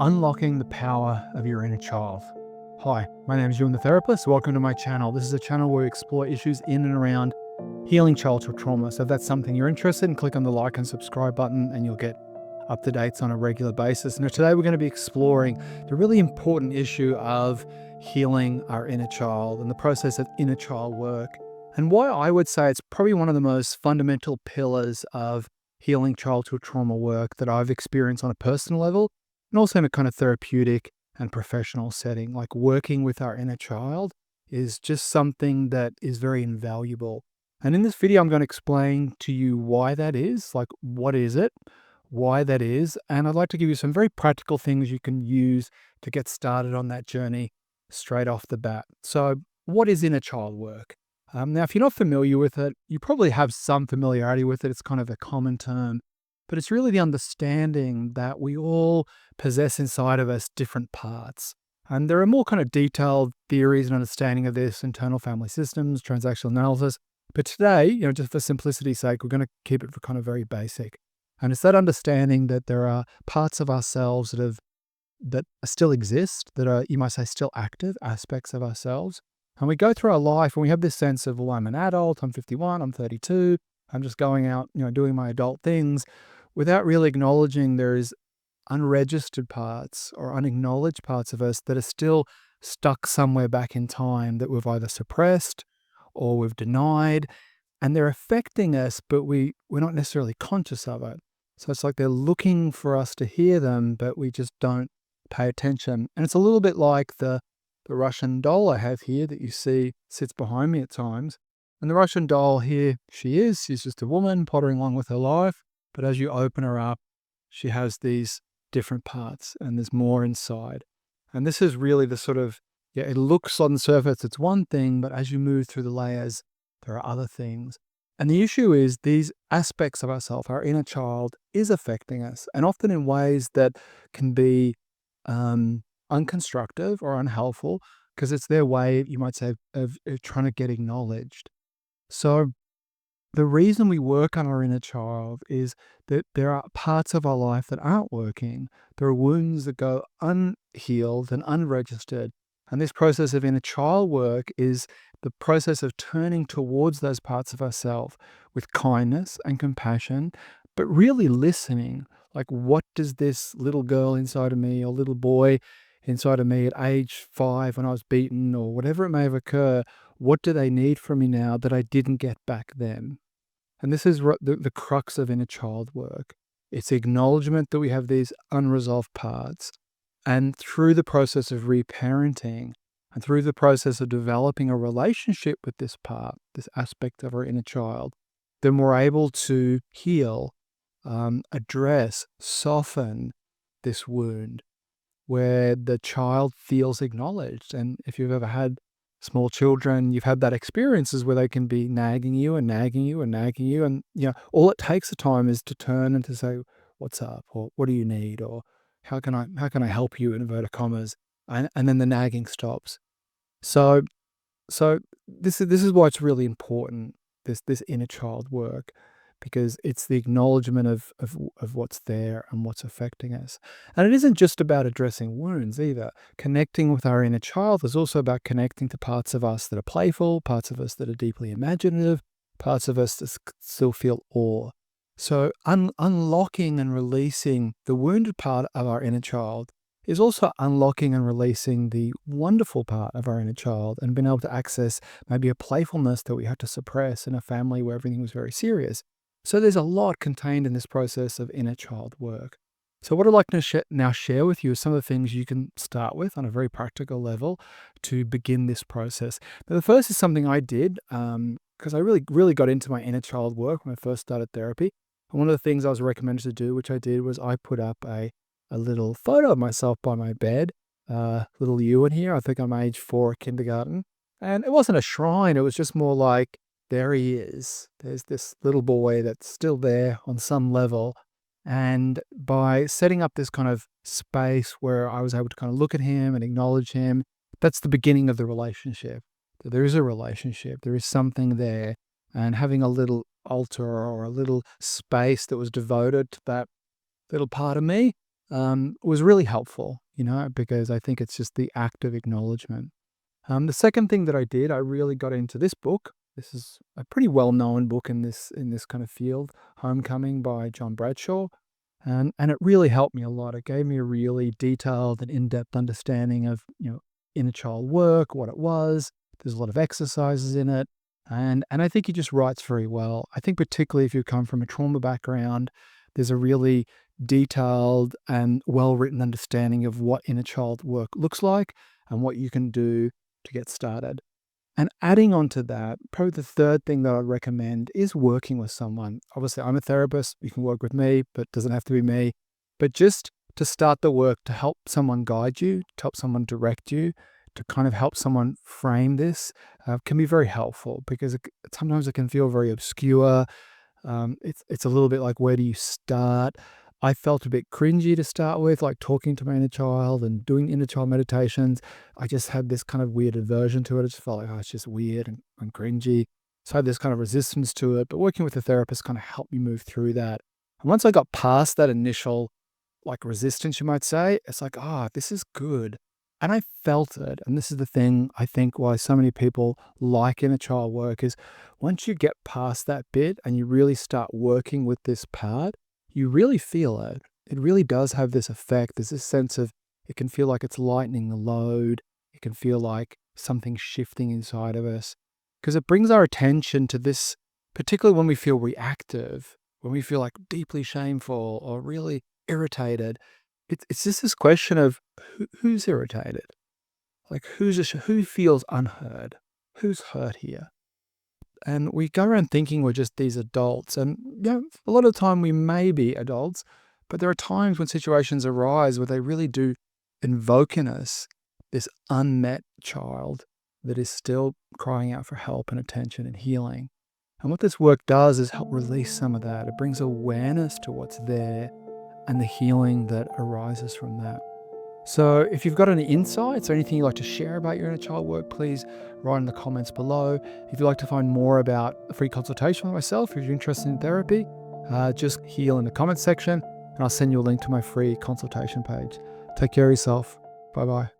Unlocking the power of your inner child. Hi, my name is Ewan the Therapist. Welcome to my channel. This is a channel where we explore issues in and around healing childhood trauma. So if that's something you're interested in, click on the like and subscribe button and you'll get up-to-dates on a regular basis. And today we're going to be exploring the really important issue of healing our inner child and the process of inner child work. And why I would say it's probably one of the most fundamental pillars of healing childhood trauma work that I've experienced on a personal level and also in a kind of therapeutic and professional setting. Like working with our inner child is just something that is very invaluable. And in this video, I'm going to explain to you why that is, like what is it, why that is, and I'd like to give you some very practical things you can use to get started on that journey straight off the bat. So what is inner child work? Now, if you're not familiar with it, you probably have some familiarity with it. It's kind of a common term, but it's really the understanding that we all possess inside of us different parts. And there are more kind of detailed theories and understanding of this, internal family systems, transactional analysis. But today, just for simplicity's sake, we're going to keep it for kind of very basic. And it's that understanding that there are parts of ourselves that still exist, that are, you might say, still active aspects of ourselves. And we go through our life and we have this sense of, well, I'm an adult, I'm 51, I'm 32, I'm just going out, doing my adult things, without really acknowledging there is unregistered parts or unacknowledged parts of us that are still stuck somewhere back in time that we've either suppressed or we've denied, and they're affecting us, but we're not necessarily conscious of it. So it's like they're looking for us to hear them, but we just don't pay attention. And it's a little bit like the Russian doll I have here that you see sits behind me at times. And the Russian doll here, she's just a woman pottering along with her life. But as you open her up, she has these different parts and there's more inside. And this is really the sort of, it looks on the surface, it's one thing, but as you move through the layers, there are other things. And the issue is these aspects of ourselves, our inner child, is affecting us, and often in ways that can be unconstructive or unhelpful, because it's their way, you might say, of trying to get acknowledged. So the reason we work on our inner child is that there are parts of our life that aren't working. There are wounds that go unhealed and unregistered. And this process of inner child work is the process of turning towards those parts of ourselves with kindness and compassion, but really listening. Like, what does this little girl inside of me or little boy inside of me at age 5 when I was beaten or whatever it may have occurred, what do they need from me now that I didn't get back then? And this is the crux of inner child work. It's the acknowledgement that we have these unresolved parts. And through the process of reparenting and through the process of developing a relationship with this part, this aspect of our inner child, then we're able to heal, address, soften this wound where the child feels acknowledged. And if you've ever had small children, you've had that experiences where they can be nagging you and nagging you and nagging you. And, all it takes a time is to turn and to say, what's up? Or what do you need? Or how can I help you, in inverted commas? And then the nagging stops. So this is why it's really important, this inner child work, because it's the acknowledgement of what's there and what's affecting us. And it isn't just about addressing wounds either. Connecting with our inner child is also about connecting to parts of us that are playful, parts of us that are deeply imaginative, parts of us that still feel awe. So unlocking and releasing the wounded part of our inner child is also unlocking and releasing the wonderful part of our inner child and being able to access maybe a playfulness that we had to suppress in a family where everything was very serious. So there's a lot contained in this process of inner child work. So what I'd like to now share with you is some of the things you can start with on a very practical level to begin this process. Now, the first is something I did because I really got into my inner child work when I first started therapy. And one of the things I was recommended to do, which I did, was I put up a little photo of myself by my bed, little Ewan here. I think I'm age 4 at kindergarten. And it wasn't a shrine. It was just more like, there he is. There's this little boy that's still there on some level. And by setting up this kind of space where I was able to kind of look at him and acknowledge him, that's the beginning of the relationship. There is a relationship. There is something there. And having a little altar or a little space that was devoted to that little part of me was really helpful, because I think it's just the act of acknowledgement. The second thing that I did, I really got into this book. This is a pretty well-known book in this kind of field, Homecoming by John Bradshaw, and it really helped me a lot. It gave me a really detailed and in-depth understanding of, inner child work, what it was. There's a lot of exercises in it, and I think he just writes very well. I think particularly if you come from a trauma background, there's a really detailed and well-written understanding of what inner child work looks like and what you can do to get started. And adding on to that, probably the third thing that I'd recommend is working with someone. Obviously, I'm a therapist. You can work with me, but it doesn't have to be me. But just to start the work to help someone guide you, to help someone direct you, to kind of help someone frame this can be very helpful because sometimes it can feel very obscure. It's a little bit like, where do you start? I felt a bit cringy to start with, like talking to my inner child and doing inner child meditations. I just had this kind of weird aversion to it. I just felt like, oh, it's just weird and cringy. So I had this kind of resistance to it. But working with a therapist kind of helped me move through that. And once I got past that initial like resistance, you might say, it's like, this is good. And I felt it. And this is the thing I think why so many people like inner child work is once you get past that bit and you really start working with this part, you really feel it. It really does have this effect. There's this sense of it can feel like it's lightening the load. It can feel like something's shifting inside of us because it brings our attention to this, particularly when we feel reactive, when we feel like deeply shameful or really irritated. It's just this question of who's irritated? Like who feels unheard? Who's hurt here? And we go around thinking we're just these adults. And a lot of the time we may be adults, but there are times when situations arise where they really do invoke in us this unmet child that is still crying out for help and attention and healing. And what this work does is help release some of that. It brings awareness to what's there and the healing that arises from that. So if you've got any insights or anything you'd like to share about your inner child work, please write in the comments below. If you'd like to find more about a free consultation with myself, if you're interested in therapy, just heal in the comments section and I'll send you a link to my free consultation page. Take care of yourself. Bye-bye.